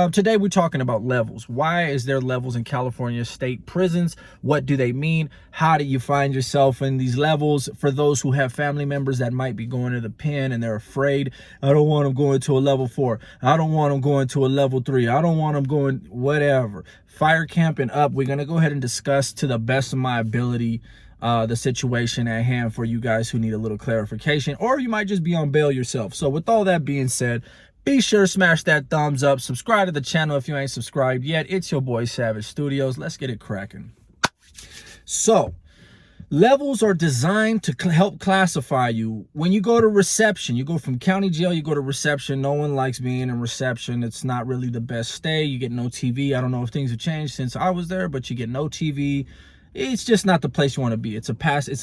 Today we're talking about levels. Why is there levels in California state prisons? What do they mean? How do you find yourself in these levels? For those who have family members that might be going to the pen and they're afraid, I don't want them going to a level 4. I don't want them going to a level 3. I don't want them going whatever. Fire camp and up, we're going to go ahead and discuss to the best of my ability the situation at hand for you guys who need a little clarification, or you might just be on bail yourself. So with all that being said, be sure to smash that thumbs up, subscribe to the channel if you ain't subscribed yet. It's your boy Savage Studios. Let's get it cracking. So levels are designed to help classify you. When you go to reception, you go from county jail, you go to reception. No one likes being in reception. It's not really the best stay. You get no TV. I don't know if things have changed since I was there, but you get no TV. It's just not the place you want to be. It's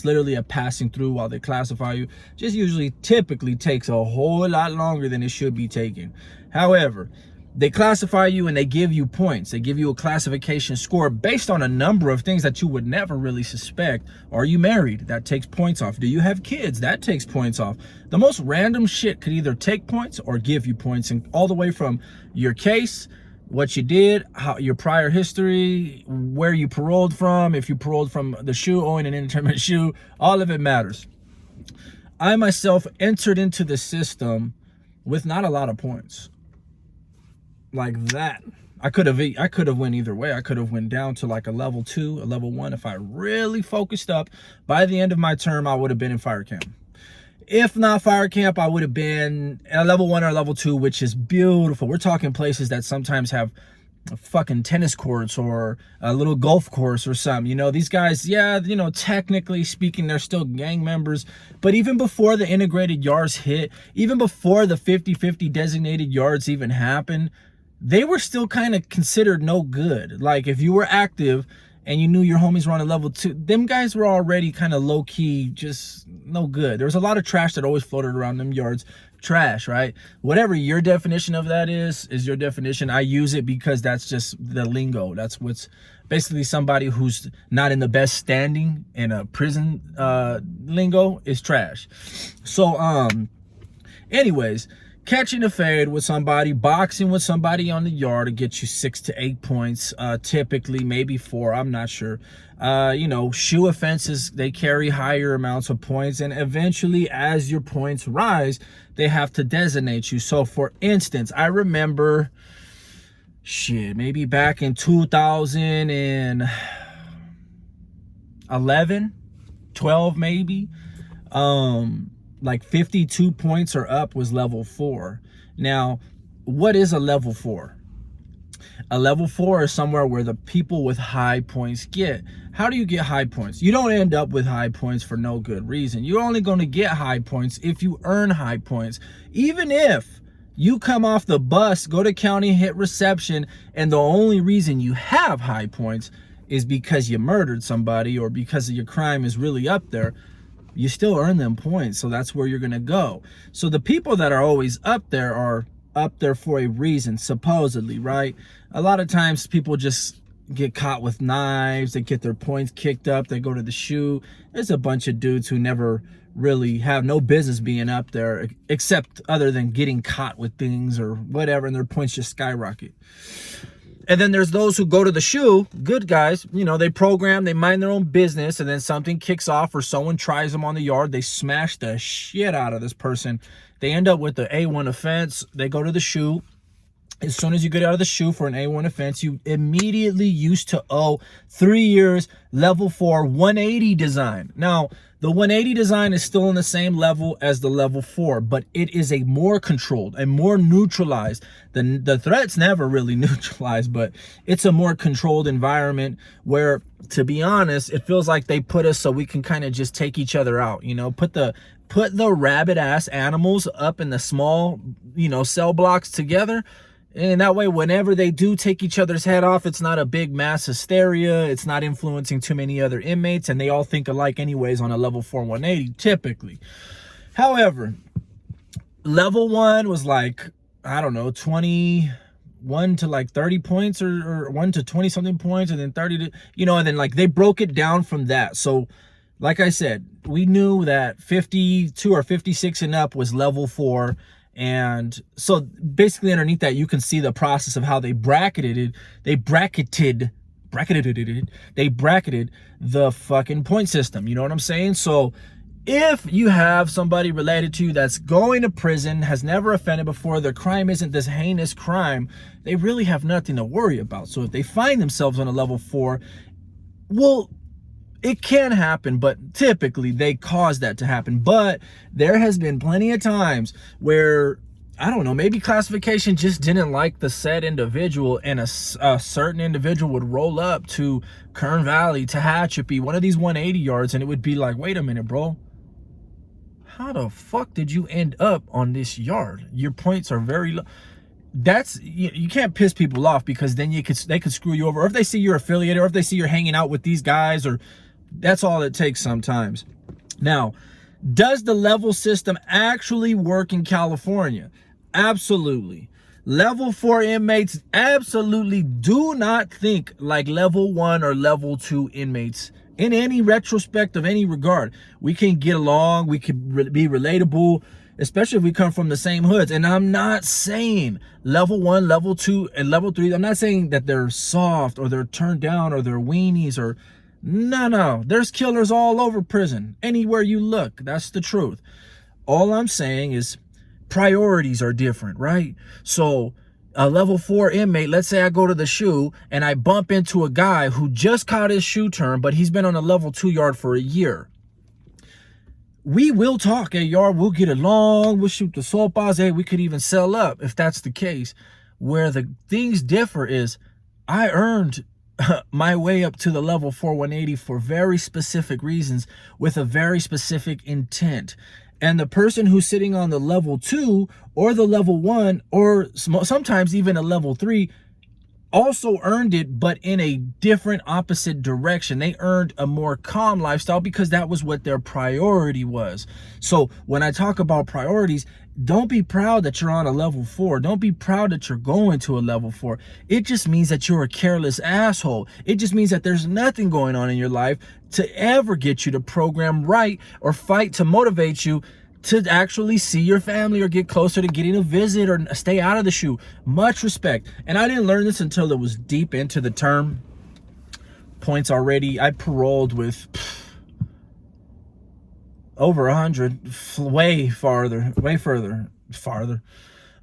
literally a passing through while they classify you. Just typically takes a whole lot longer than it should be taking. However, they classify you and they give you points. They give you a classification score based on a number of things that you would never really suspect. Are you married? That takes points off. Do you have kids? That takes points off. The most random shit could either take points or give you points, and all the way from your case, what you did, how your prior history, where you paroled from, if you paroled from the SHU, owing an indeterminate SHU, all of it matters. I myself entered into the system with not a lot of points. Like that. I could have went either way. I could have went down to like a level 2, a level 1. If I really focused up, by the end of my term, I would have been in fire camp. If not fire camp, I would have been at a level 1 or level 2, which is beautiful. We're talking places that sometimes have fucking tennis courts or a little golf course or something. You know, these guys, yeah, you know, technically speaking, they're still gang members. But even before the integrated yards hit, even before the 50-50 designated yards even happened, they were still kind of considered no good. Like if you were active and you knew your homies were on a level 2, them guys were already kind of low-key, just no good. There was a lot of trash that always floated around them yards. Trash, right? Whatever your definition of that is your definition. I use it because that's just the lingo. That's what's basically somebody who's not in the best standing in a prison lingo is trash. So, anyways, catching a fade with somebody, boxing with somebody on the yard to get you 6 to 8 points, typically maybe 4, I'm not sure. You know, SHU offenses, they carry higher amounts of points, and eventually as your points rise, they have to designate you. So for instance, I remember, maybe back in 2011, 12 maybe, like 52 points or up was level 4. Now, what is a level 4? A level 4 is somewhere where the people with high points get. How do you get high points? You don't end up with high points for no good reason. You're only going to get high points if you earn high points. Even if you come off the bus, go to county, hit reception, and the only reason you have high points is because you murdered somebody or because your crime is really up there, you still earn them points. So that's where you're going to go. So the people that are always up there are up there for a reason, supposedly, right? A lot of times people just get caught with knives, they get their points kicked up, they go to the SHU. There's a bunch of dudes who never really have no business being up there, except other than getting caught with things or whatever, and their points just skyrocket. And then there's those who go to the SHU, good guys, you know, they program, they mind their own business, and then something kicks off or someone tries them on the yard, they smash the shit out of this person. They end up with the A1 offense. They go to the SHU. As soon as you get out of the SHU for an A1 offense, you immediately used to owe 3 years, level 4, 180 design. Now, the 180 design is still in the same level as the level 4, but it is a more controlled and more neutralized. The threat's never really neutralized, but it's a more controlled environment where, to be honest, it feels like they put us so we can kind of just take each other out, you know, put the rabid ass animals up in the small, you know, cell blocks together. And that way, whenever they do take each other's head off, it's not a big mass hysteria. It's not influencing too many other inmates, and they all think alike anyways on a level 4 180, typically. However, level 1 was like, I don't know, 21 to like 30 points or 1 to 20 something points, and then 30 to, you know, and then like they broke it down from that. So like I said, we knew that 52 or 56 and up was level 4. And so basically underneath that, you can see the process of how they bracketed the fucking point system. You know what I'm saying? So if you have somebody related to you that's going to prison, has never offended before, their crime isn't this heinous crime, they really have nothing to worry about. So if they find themselves on a level 4, well, it can happen, but typically they cause that to happen. But there has been plenty of times where, I don't know, maybe classification just didn't like the said individual, and a certain individual would roll up to Kern Valley, Tehachapi, one of these 180 yards, and it would be like, wait a minute, bro. How the fuck did you end up on this yard? Your points are very low. That's, you can't piss people off, because then they could screw you over. Or if they see you're affiliated, or if they see you're hanging out with these guys, or that's all it takes sometimes. Now, does the level system actually work in California? Absolutely. Level 4 inmates absolutely do not think like level 1 or level 2 inmates in any retrospect of any regard. We can get along, we can be relatable, especially if we come from the same hoods. And I'm not saying level 1, level 2, and level 3, I'm not saying that they're soft or they're turned down or they're weenies or no. There's killers all over prison, anywhere you look. That's the truth. All I'm saying is priorities are different, right? So a level 4 inmate, let's say I go to the shoe and I bump into a guy who just caught his shoe term, but he's been on a level 2 yard for a year. We will talk at yard, we'll get along, we'll shoot the sopas, hey, we could even sell up if that's the case. Where the things differ is, I earned my way up to the level 4 180 for very specific reasons, with a very specific intent. And the person who's sitting on the level 2 or the level 1 or sometimes even a level 3 also earned it, but in a different opposite direction. They earned a more calm lifestyle because that was what their priority was. So when I talk about priorities, don't be proud that you're on a level 4. Don't be proud that you're going to a level 4. It just means that you're a careless asshole. It just means that there's nothing going on in your life to ever get you to program right or fight to motivate you to actually see your family or get closer to getting a visit or stay out of the shoe. Much respect. And I didn't learn this until it was deep into the term. Points already. I paroled with over 100, way further.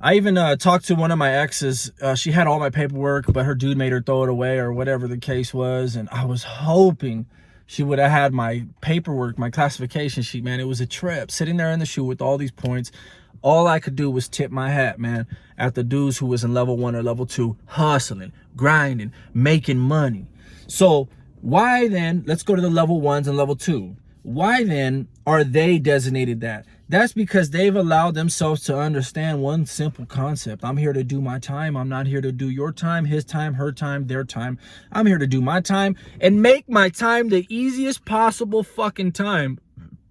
I even talked to one of my exes. She had all my paperwork, but her dude made her throw it away or whatever the case was. And I was hoping she would have had my paperwork, my classification sheet, man. It was a trip sitting there in the shoe with all these points. All I could do was tip my hat, man, at the dudes who was in level 1 or level 2, hustling, grinding, making money. So why then, let's go to the level 1s and level 2. Why then are they designated that? That's because they've allowed themselves to understand one simple concept. I'm here to do my time. I'm not here to do your time, his time, her time, their time. I'm here to do my time and make my time the easiest possible fucking time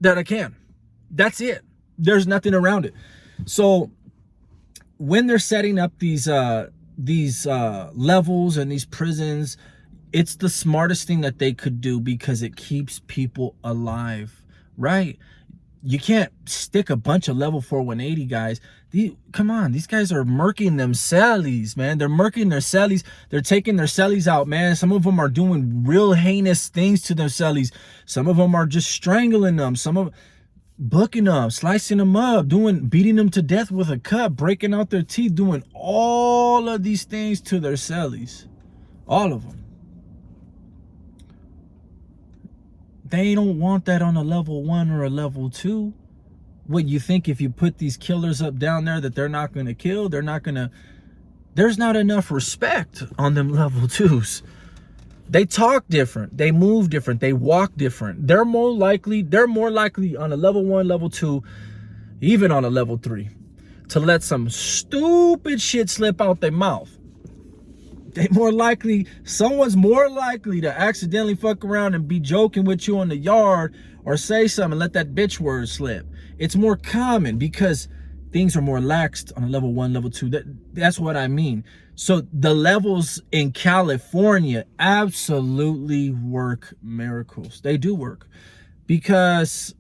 that I can. That's it. There's nothing around it. So when they're setting up these levels and these prisons, it's the smartest thing that they could do because it keeps people alive, right? You can't stick a bunch of level 4 180 guys. Come on, these guys are murking them cellies, man. They're murking their cellies. They're taking their cellies out, man. Some of them are doing real heinous things to their cellies. Some of them are just strangling them. Some of booking them, slicing them up, beating them to death with a cup, breaking out their teeth, doing all of these things to their cellies. All of them. They don't want that on a level 1 or a level 2. What, you think if you put these killers up down there that they're not going to kill? They're not going to. There's not enough respect on them level 2s. They talk different. They move different. They walk different. They're more likely on a level 1, level 2, even on a level 3, to let some stupid shit slip out their mouth. Someone's more likely to accidentally fuck around and be joking with you on the yard or say something and let that bitch word slip. It's more common because things are more laxed on a level 1, level 2. That's what I mean. So the levels in California absolutely work miracles. They do work because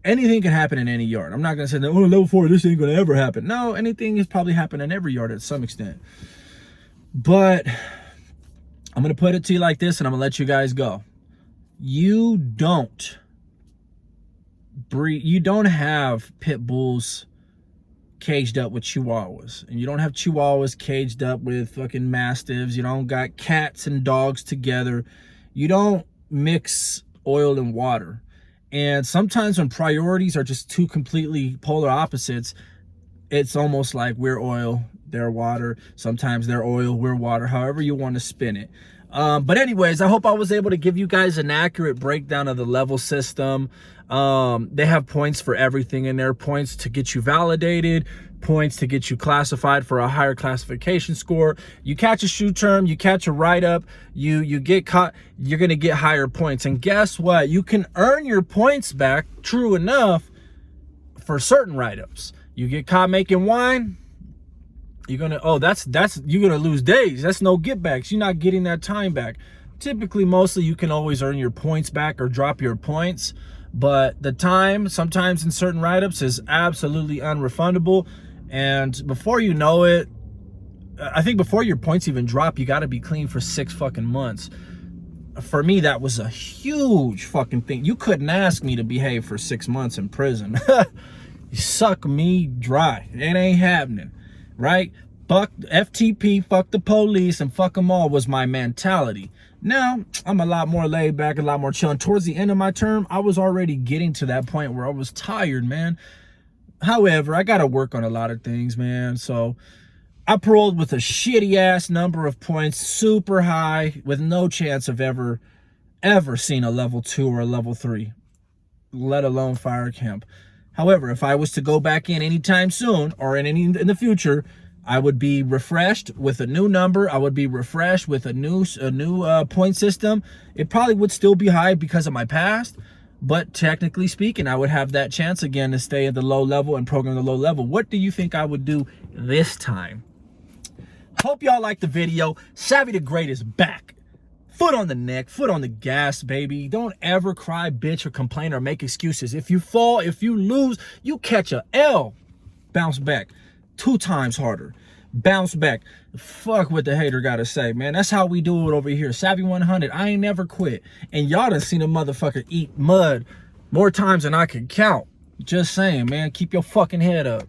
anything can happen in any yard. I'm not gonna say, oh, level 4, this ain't gonna ever happen. No, anything is probably happening in every yard at some extent. But I'm gonna put it to you like this, and I'm gonna let you guys go. You don't have pit bulls caged up with chihuahuas, and you don't have chihuahuas caged up with fucking mastiffs. You don't got cats and dogs together. You don't mix oil and water. And sometimes when priorities are just two completely polar opposites, it's almost like we're oil, they're water. Sometimes they're oil, we're water, however you want to spin it. But anyways, I hope I was able to give you guys an accurate breakdown of the level system. They have points for everything in there. Points to get you validated, points to get you classified for a higher classification score. You catch a shoe term, you catch a write-up, you get caught, you're gonna get higher points. And guess what? You can earn your points back, true enough, for certain write-ups. You get caught making wine, you're gonna, you're gonna lose days. That's no get backs. You're not getting that time back. Typically, mostly you can always earn your points back or drop your points, but the time sometimes in certain write-ups is absolutely unrefundable. And before you know it, I think before your points even drop, you got to be clean for 6 fucking months. For me, that was a huge fucking thing. You couldn't ask me to behave for 6 months in prison. You suck me dry. It ain't happening, right? Fuck FTP, fuck the police, and fuck them all was my mentality. Now, I'm a lot more laid back, a lot more chilling. Towards the end of my term, I was already getting to that point where I was tired, man. However, I got to work on a lot of things, man. So I paroled with a shitty ass number of points, super high, with no chance of ever seeing a level 2 or a level 3, let alone fire camp. However, if I was to go back in anytime soon or in the future, I would be refreshed with a new number. I would be refreshed with a new point system. It probably would still be high because of my past, but technically speaking, I would have that chance again to stay at the low level and program the low level. What do you think I would do this time? Hope y'all liked the video. Savvy the Great is back. Foot on the neck, foot on the gas, baby. Don't ever cry, bitch, or complain or make excuses. If you fall, if you lose, you catch a L. Bounce back 2 times harder. Bounce back. Fuck what the hater gotta say, man. That's how we do it over here. Savvy 100. I ain't never quit. And y'all done seen a motherfucker eat mud more times than I can count. Just saying, man. Keep your fucking head up.